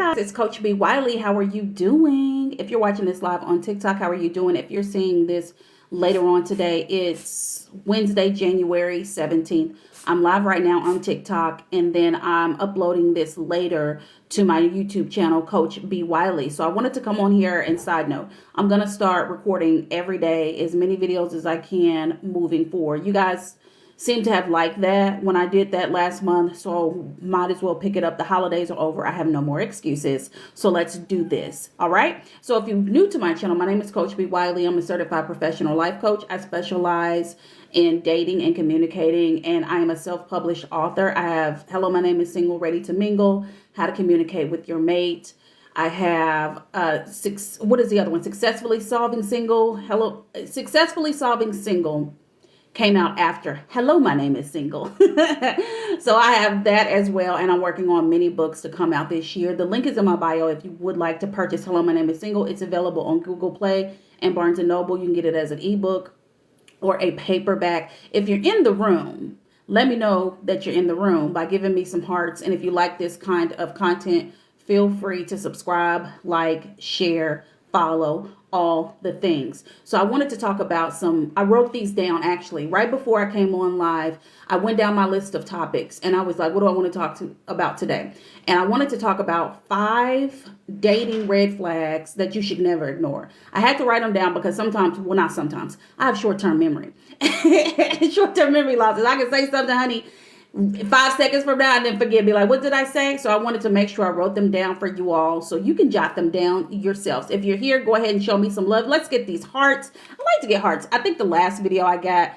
guys, it's Coach B. Wiley. How are you doing? If you're watching this live on TikTok, how are you doing? If you're seeing this later on today, it's Wednesday, January 17th. I'm live right now on TikTok, and then I'm uploading this later to my YouTube channel, Coach B. Wiley. So I wanted to come on here and side note, I'm going to start recording every day, as many videos as I can moving forward. You guys seem to have liked that when I did that last month, so might as well pick it up. The holidays are over. I have no more excuses, so let's do this. All right, so if you're new to my channel, my name is Coach B. Wiley. I'm a certified professional life coach. I specialize in dating and communicating, and I am a self-published author. I have Hello, My Name is Single, Ready to Mingle, How to Communicate with Your Mate. I have what is the other one? Successfully Solving Single. Successfully Solving Single came out after Hello, My Name is Single. So I have that as well, and I'm working on many books to come out this year. The link is in my bio if you would like to purchase Hello, My Name is Single. It's available on Google Play and Barnes & Noble. You can get it as an ebook or a paperback. If you're in the room, let me know that you're in the room by giving me some hearts. And if you like this kind of content, feel free to subscribe, like, share, follow, all the things. So I wanted to talk about I wrote these down actually right before I came on live. I went down my list of topics and I was like, what do I want to talk about today? And I wanted to talk about 5 dating red flags that you should never ignore. I had to write them down because not sometimes, I have short-term memory. Short-term memory losses. I can say something, honey, 5 seconds from now and then forget, be like, what did I say? So I wanted to make sure I wrote them down for you all so you can jot them down yourselves. If you're here, go ahead and show me some love. Let's get these hearts. I like to get hearts. I think the last video I got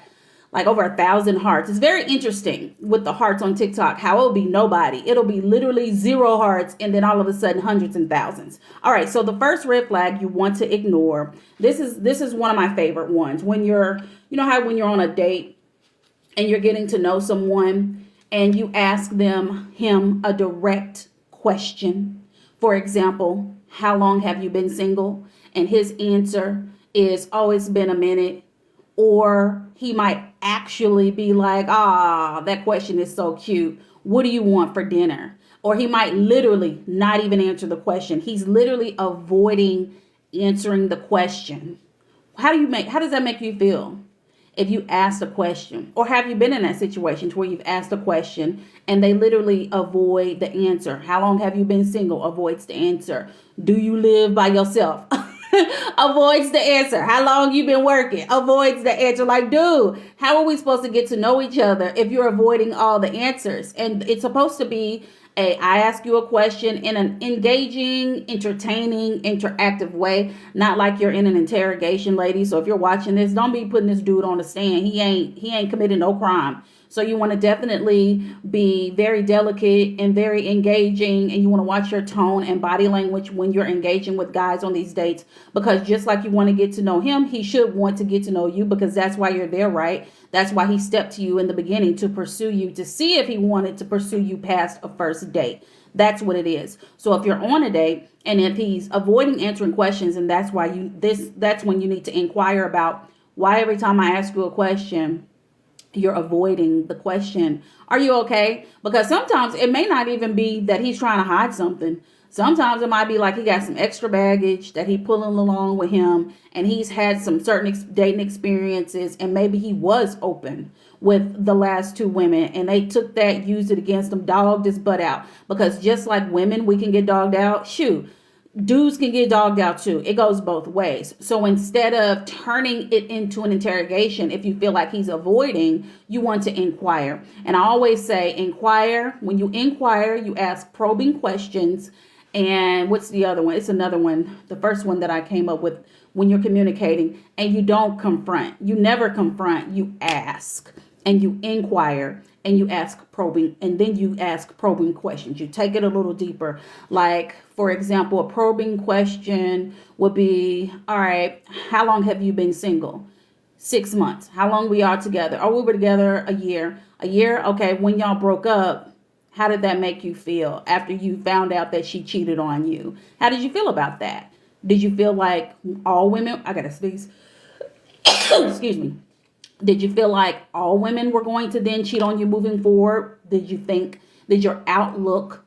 like over 1,000 hearts. It's very interesting with the hearts on TikTok, how it'll be nobody. It'll be literally 0 hearts and then all of a sudden hundreds and thousands. All right, so the first red flag you want to ignore, this is one of my favorite ones. When you're on a date and you're getting to know someone and you ask him a direct question. For example, how long have you been single? And his answer is, oh, it's been a minute. Or he might actually be like, that question is so cute. What do you want for dinner? Or he might literally not even answer the question. He's literally avoiding answering the question. How does that make you feel? If you ask a question, or have you been in that situation to where you've asked a question and they literally avoid the answer? How long have you been single? Avoids the answer. Do you live by yourself? Avoids the answer. How long you been working? Avoids the answer. Like, dude, how are we supposed to get to know each other if you're avoiding all the answers? And it's supposed to be I ask you a question in an engaging, entertaining, interactive way, not like you're in an interrogation, lady. So if you're watching this, don't be putting this dude on the stand. He ain't committed no crime. So you want to definitely be very delicate and very engaging, and you want to watch your tone and body language when you're engaging with guys on these dates, because just like you want to get to know him, he should want to get to know you, because that's why you're there, right? That's why he stepped to you in the beginning, to pursue you, to see if he wanted to pursue you past a first date. That's what it is. So if you're on a date and if he's avoiding answering questions, and that's when you need to inquire about why every time I ask you a question, you're avoiding the question. Are you okay? Because sometimes it may not even be that he's trying to hide something. Sometimes it might be like he got some extra baggage that he pulling along with him, and he's had some certain dating experiences, and maybe he was open with the last 2 women and they took that, used it against him, dogged his butt out. Because just like women, we can get dogged out. Shoot, dudes can get dogged out too. It goes both ways. So instead of turning it into an interrogation, if you feel like he's avoiding, you want to inquire. And I always say inquire. When you inquire, you ask probing questions. And what's the other one? It's another one. The first one that I came up with, when you're communicating, and you don't confront. You never confront. You ask and you inquire. And you ask probing, and then you ask probing questions. You take it a little deeper. Like, for example, a probing question would be, all right, how long have you been single? 6 months. How long we are together? Oh, we were together a year. A year? Okay, when y'all broke up, how did that make you feel after you found out that she cheated on you? How did you feel about that? Did you feel like all women, I gotta sneeze. Excuse me. Did you feel like all women were going to then cheat on you moving forward? Did your outlook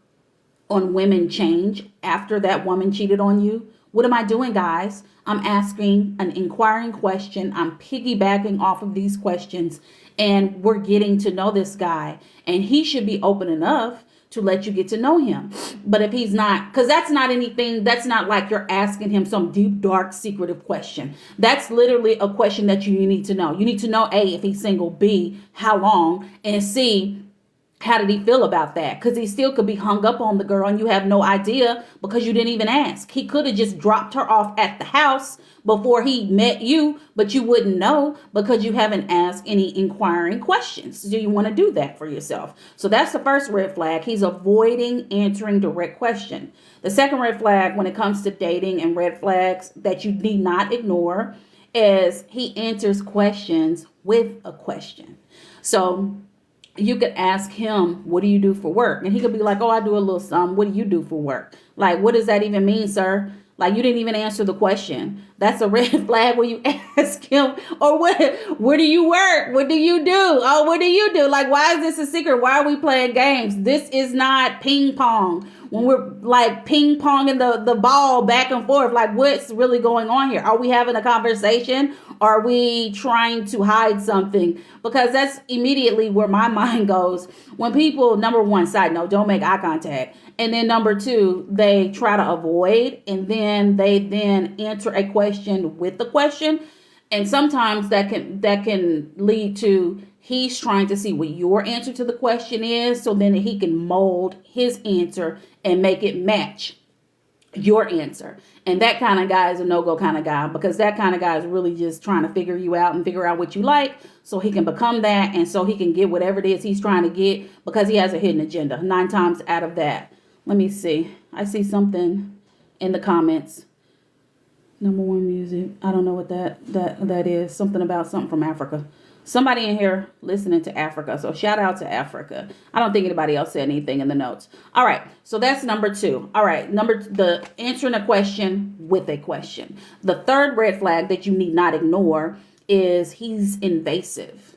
on women change after that woman cheated on you? What am I doing, guys? I'm asking an inquiring question. I'm piggybacking off of these questions, and we're getting to know this guy. And he should be open enough to let you get to know him. But if he's not, because that's not anything, that's not like you're asking him some deep, dark, secretive question. That's literally a question that you need to know. You need to know, A, if he's single, B, how long, and C, how did he feel about that? Because he still could be hung up on the girl and you have no idea because you didn't even ask. He could have just dropped her off at the house before he met you, but you wouldn't know because you haven't asked any inquiring questions. Do you want to do that for yourself? So that's the first red flag. He's avoiding answering direct question. The second red flag when it comes to dating and red flags that you need not ignore is he answers questions with a question. So you could ask him, what do you do for work? And he could be like, oh, I do a little something. What do you do for work? Like, what does that even mean, sir? Like, you didn't even answer the question. That's a red flag when you ask him, or where do you work? What do you do? Oh, what do you do? Like, why is this a secret? Why are we playing games? This is not ping pong. When we're like ping ponging the ball back and forth, like what's really going on here? Are we having a conversation? Are we trying to hide something? Because that's immediately where my mind goes. When people, number one, side note, don't make eye contact. And then number two, they try to avoid, and then they then answer a question with the question. And sometimes that can lead to he's trying to see what your answer to the question is, so then he can mold his answer and make it match your answer. And that kind of guy is a no-go kind of guy, because that kind of guy is really just trying to figure you out and figure out what you like so he can become that, and so he can get whatever it is he's trying to get because he has a hidden agenda 9 times out of that. Let me see. I see something in the comments. Number one music. I don't know what that is. Something about something from Africa. Somebody in here listening to Africa. So shout out to Africa. I don't think anybody else said anything in the notes. All right. So that's number 2. All right. The answering a question with a question. The third red flag that you need not ignore is he's invasive.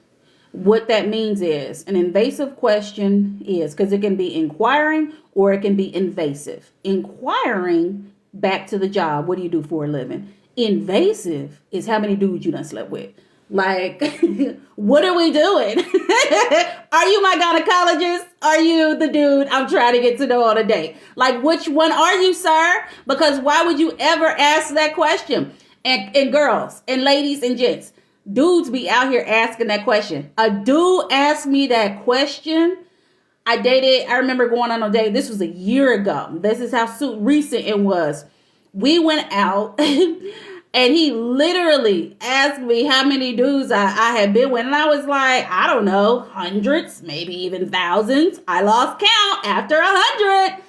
What that means is an invasive question is, because it can be inquiring or it can be invasive. Inquiring, back to the job. What do you do for a living? Invasive is how many dudes you done slept with. Like, what are we doing? Are you my gynecologist? Are you the dude I'm trying to get to know on a date? Like, which one are you, sir? Because why would you ever ask that question? And girls and ladies and gents, dudes be out here asking that question. A dude asked me that question. I remember going on a date. This was a year ago. This is how recent it was. We went out and he literally asked me how many dudes I had been with. And I was like, I don't know, hundreds, maybe even thousands. I lost count after 100.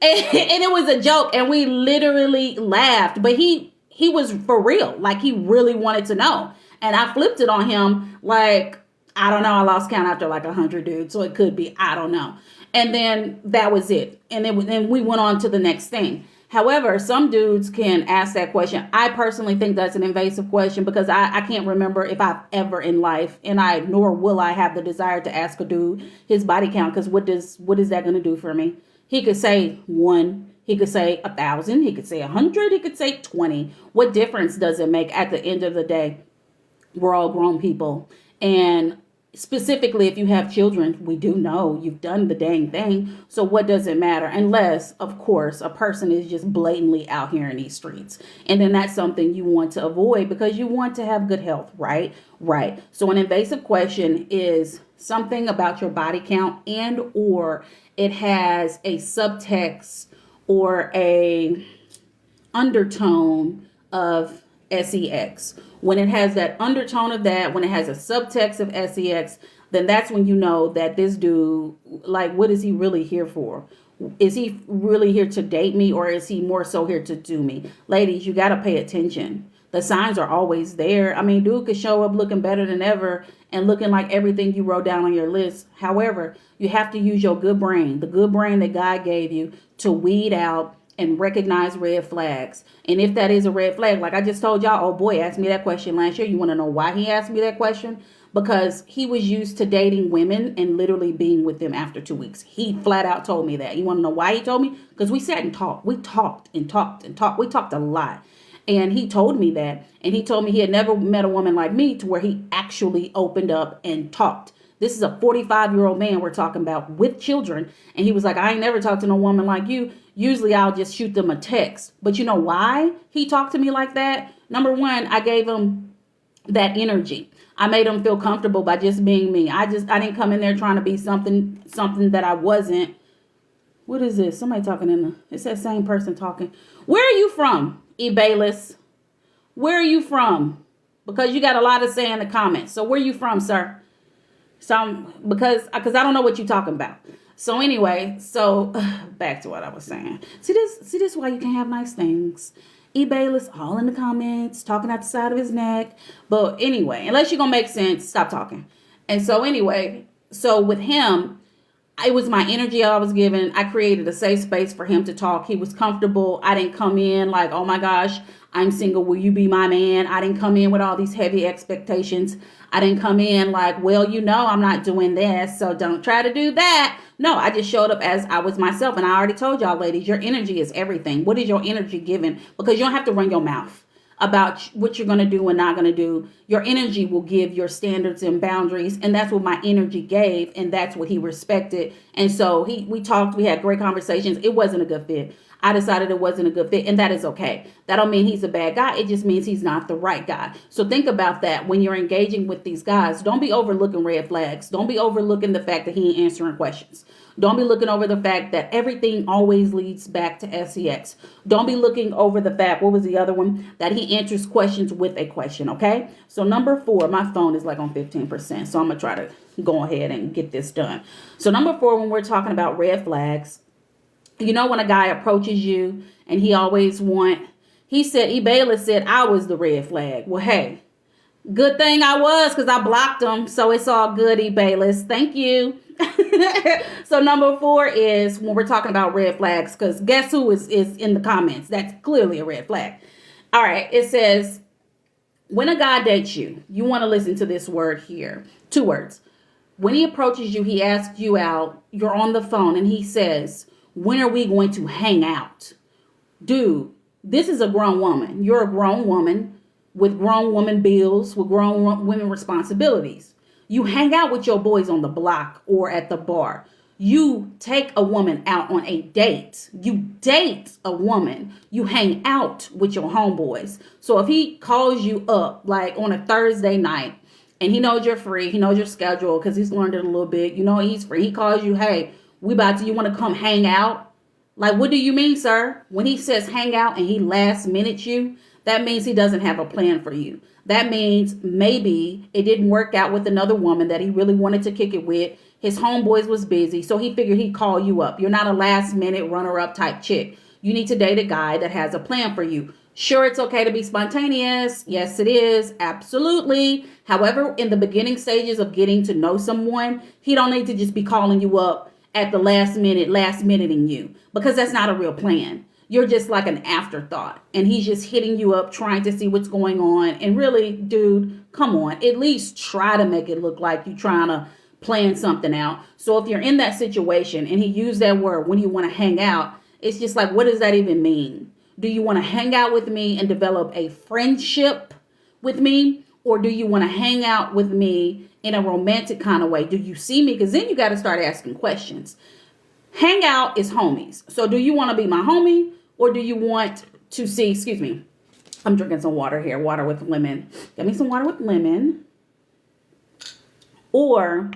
And it was a joke. And we literally laughed. But he was for real. Like, he really wanted to know. And I flipped it on him like, I don't know, I lost count after like 100 dudes. So it could be, I don't know. And then that was it. And then we went on to the next thing. However, some dudes can ask that question. I personally think that's an invasive question because I can't remember if I've ever in life, nor will I have the desire to ask a dude his body count, because what is that going to do for me? He could say 1. He could say 1,000. He could say 100. He could say 20. What difference does it make at the end of the day? We're all grown people. And specifically, if you have children, we do know you've done the dang thing. So what does it matter? Unless, of course, a person is just blatantly out here in these streets. And then that's something you want to avoid because you want to have good health, right? Right. So an invasive question is something about your body count, and or it has a subtext or a undertone of sex. When it has that undertone of that, when it has a subtext of sex, then that's when you know that this dude, like, what is he really here for? Is he really here to date me, or is he more so here to do me? Ladies, you got to pay attention. The signs are always there. I mean, dude could show up looking better than ever and looking like everything you wrote down on your list. However, you have to use your good brain, the good brain that God gave you, to weed out and recognize red flags. And if that is a red flag, like I just told y'all, oh boy asked me that question last year. You want to know why he asked me that question? because he was used to dating women and literally being with them after 2 weeks. He flat out told me that. You want to know why he told me? Because we sat and talked. We talked and talked and talked. We talked a lot. And he told me that. And he told me he had never met a woman like me to where he actually opened up and talked. This is a 45-year-old man we're talking about with children. And he was like, I ain't never talked to no woman like you. Usually I'll just shoot them a text. But you know why he talked to me like that? Number one, I gave him that energy. I made him feel comfortable by just being me. I didn't come in there trying to be something that I wasn't. What is this? Somebody talking it's that same person talking. Where are you from, E. Bayless? Where are you from? Because you got a lot to say in the comments. So where are you from, sir? So because I don't know what you're talking about. So anyway, back to what I was saying. See this why you can have nice things. E. Bayless all in the comments, talking out the side of his neck. But anyway, unless you're gonna make sense, stop talking. And so anyway, so with him, it was my energy I was given. I created a safe space for him to talk. He was comfortable. I didn't come in like, oh my gosh, I'm single. Will you be my man? I didn't come in with all these heavy expectations. I didn't come in like, well, I'm not doing this, so don't try to do that. No, I just showed up as I was myself. And I already told y'all, ladies, your energy is everything. What is your energy given? Because you don't have to run your mouth about what you're going to do and not going to do. Your energy will give your standards and boundaries. And that's what my energy gave. And that's what he respected. And so we talked, we had great conversations. It wasn't a good fit. I decided it wasn't a good fit, and that is okay. That don't mean he's a bad guy. It just means he's not the right guy. So think about that when you're engaging with these guys. Don't be overlooking red flags. Don't be overlooking the fact that he ain't answering questions. Don't be looking over the fact that everything always leads back to sex. Don't be looking over the fact, what was the other one? That he answers questions with a question, okay? So number 4, my phone is like on 15%, so I'm going to try to go ahead and get this done. So number 4, when we're talking about red flags, you know when a guy approaches you and he said, E. Bayless said I was the red flag. Well, hey, good thing I was because I blocked him. So it's all good, E. Bayless. Thank you. So number 4 is when we're talking about red flags, because guess who is in the comments? That's clearly a red flag. All right. It says, when a guy dates you, you want to listen to this word here. 2 words. When he approaches you, he asks you out, you're on the phone, and he says, when are we going to hang out? Dude, this is a grown woman. You're a grown woman with grown woman bills, with grown women responsibilities. You hang out with your boys on the block or at the bar. You take a woman out on a date. You date a woman. You hang out with your homeboys. So if he calls you up like on a Thursday night and he knows you're free, he knows your schedule because he's learned it a little bit. You know he's free. He calls you, hey, you want to come hang out? Like, what do you mean, sir? When he says hang out and he last minute you, that means he doesn't have a plan for you. That means maybe it didn't work out with another woman that he really wanted to kick it with. His homeboys was busy, so he figured he'd call you up. You're not a last minute runner-up type chick. You need to date a guy that has a plan for you. Sure, it's okay to be spontaneous. Yes, it is. Absolutely. However, in the beginning stages of getting to know someone, he don't need to just be calling you up at the last minuting you, because that's not a real plan. You're just like an afterthought, and he's just hitting you up trying to see what's going on. And really, dude, come on, at least try to make it look like you're trying to plan something out. So if you're in that situation and he used that word, when you want to hang out, it's just like, what does that even mean? Do you want to hang out with me and develop a friendship with me? Or do you want to hang out with me in a romantic kind of way? Do you see me? Because then you got to start asking questions. Hang out is homies. So do you want to be my homie? Or do you want to see, excuse me, I'm drinking some water here, water with lemon. Get me some water with lemon. Or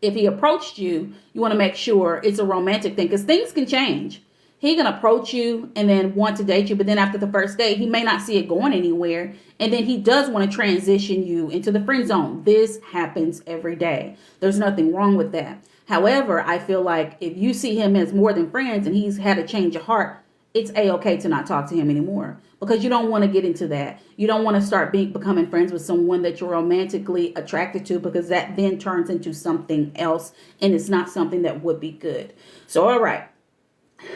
if he approached you, you want to make sure it's a romantic thing, because things can change. He can approach you and then want to date you, but then after the first date, he may not see it going anywhere. And then he does want to transition you into the friend zone. This happens every day. There's nothing wrong with that. However, I feel like if you see him as more than friends and he's had a change of heart, it's a-okay to not talk to him anymore, because you don't want to get into that. You don't want to start becoming friends with someone that you're romantically attracted to, because that then turns into something else, and it's not something that would be good. So, all right.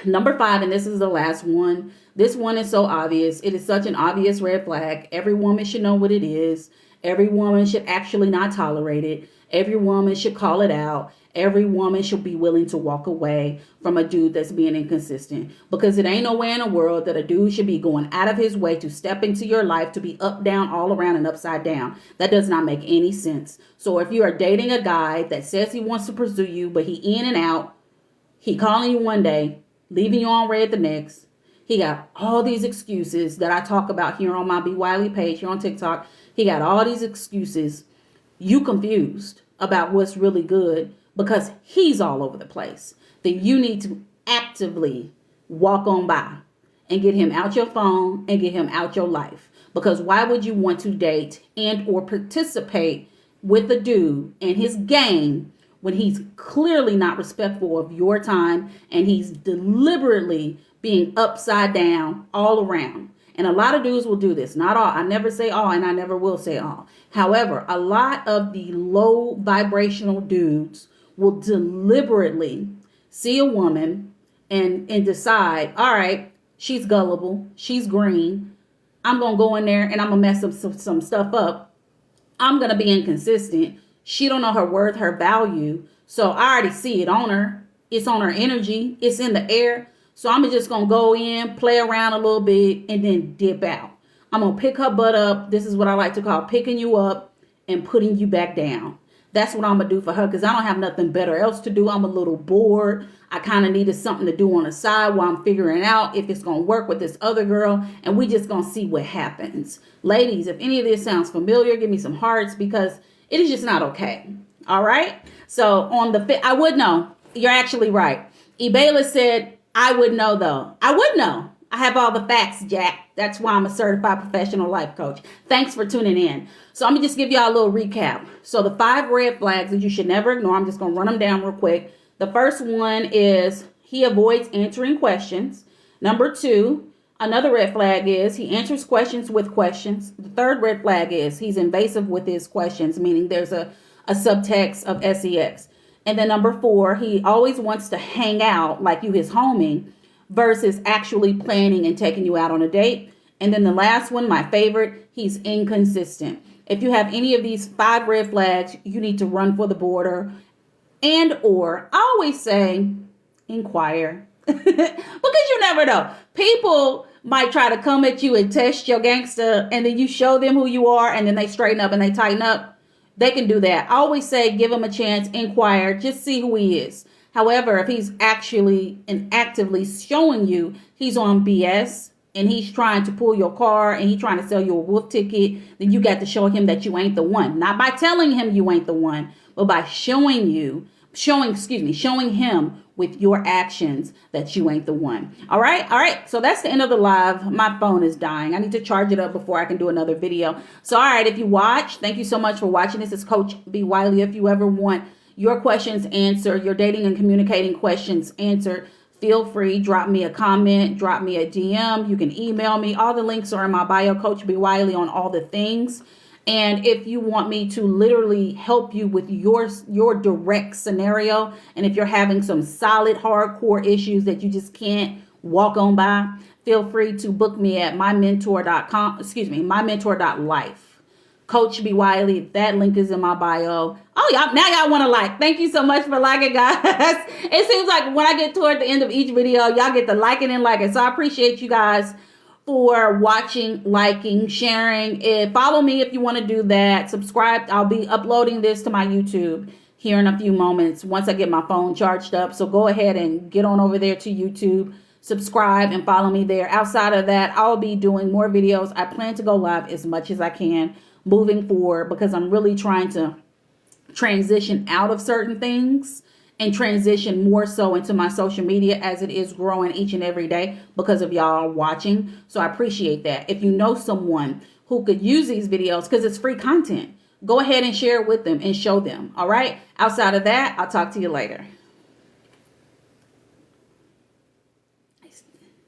Number 5, and this is the last one. This one is so obvious. It is such an obvious red flag. Every woman should know what it is. Every woman should actually not tolerate it. Every woman should call it out. Every woman should be willing to walk away from a dude that's being inconsistent, because it ain't no way in the world that a dude should be going out of his way to step into your life to be up, down, all around, and upside down. That does not make any sense. So if you are dating a guy that says he wants to pursue you, but he in and out, he calling you one day, leaving you on red the next, he got all these excuses that I talk about here on my B. Wiley page here on TikTok. He got all these excuses. You confused about what's really good because he's all over the place. Then you need to actively walk on by and get him out your phone and get him out your life. Because why would you want to date and or participate with a dude and his game when he's clearly not respectful of your time and he's deliberately being upside down all around? And a lot of dudes will do this. Not all. I never say all, and I never will say all. However, a lot of the low vibrational dudes will deliberately see a woman and decide, all right, she's gullible, she's green, I'm going to go in there and I'm going to mess some stuff up. I'm going to be inconsistent. She don't know her worth, her value. So I already see it on her. It's on her energy. It's in the air. So I'm just going to go in, play around a little bit, and then dip out. I'm going to pick her butt up. This is what I like to call picking you up and putting you back down. That's what I'm going to do for her because I don't have nothing better else to do. I'm a little bored. I kind of needed something to do on the side while I'm figuring out if it's going to work with this other girl. And we just going to see what happens. Ladies, if any of this sounds familiar, give me some hearts because it is just not okay. All right. So on the I would know. You're actually right. Ebala said, I would know though. I would know. I have all the facts, Jack. That's why I'm a certified professional life coach. Thanks for tuning in. So I'm going to just give y'all a little recap. So the 5 red flags that you should never ignore, I'm just going to run them down real quick. The first one is he avoids answering questions. Number 2, another red flag is he answers questions with questions. The third red flag is he's invasive with his questions, meaning there's a subtext of sex. And then number 4, he always wants to hang out like you his homie versus actually planning and taking you out on a date. And then the last one, my favorite, he's inconsistent. If you have any of these 5 red flags, you need to run for the border and or I always say inquire because you never know. People might try to come at you and test your gangster and then you show them who you are and then they straighten up and they tighten up. They can do that. I always say give him a chance, inquire, just see who he is. However, if he's actually and actively showing you he's on BS and he's trying to pull your car and he's trying to sell you a wolf ticket, then you got to show him that you ain't the one. Not by telling him you ain't the one, but by showing him with your actions that you ain't the one. All right. So that's the end of the live. My phone is dying. I need to charge it up before I can do another video. So, all right, if you watch, thank you so much for watching. This is Coach B. Wiley. If you ever want your questions answered, your dating and communicating questions answered, feel free, drop me a comment, drop me a DM. You can email me. All the links are in my bio, Coach B. Wiley, on all the things. And if you want me to literally help you with your direct scenario, and if you're having some solid, hardcore issues that you just can't walk on by, feel free to book me at mymentor.life. Coach B. Wiley, that link is in my bio. Oh, y'all want to like. Thank you so much for liking, guys. It seems like when I get toward the end of each video, y'all get to liking and liking. So I appreciate you guys for watching, liking, sharing. Follow me if you want to do that. Subscribe. I'll be uploading this to my YouTube here in a few moments once I get my phone charged up. So go ahead and get on over there to YouTube. Subscribe and follow me there. Outside of that, I'll be doing more videos. I plan to go live as much as I can moving forward because I'm really trying to transition out of certain things and transition more so into my social media as it is growing each and every day because of y'all watching. So I appreciate that. If you know someone who could use these videos because it's free content, go ahead and share it with them and show them. All right. Outside of that, I'll talk to you later.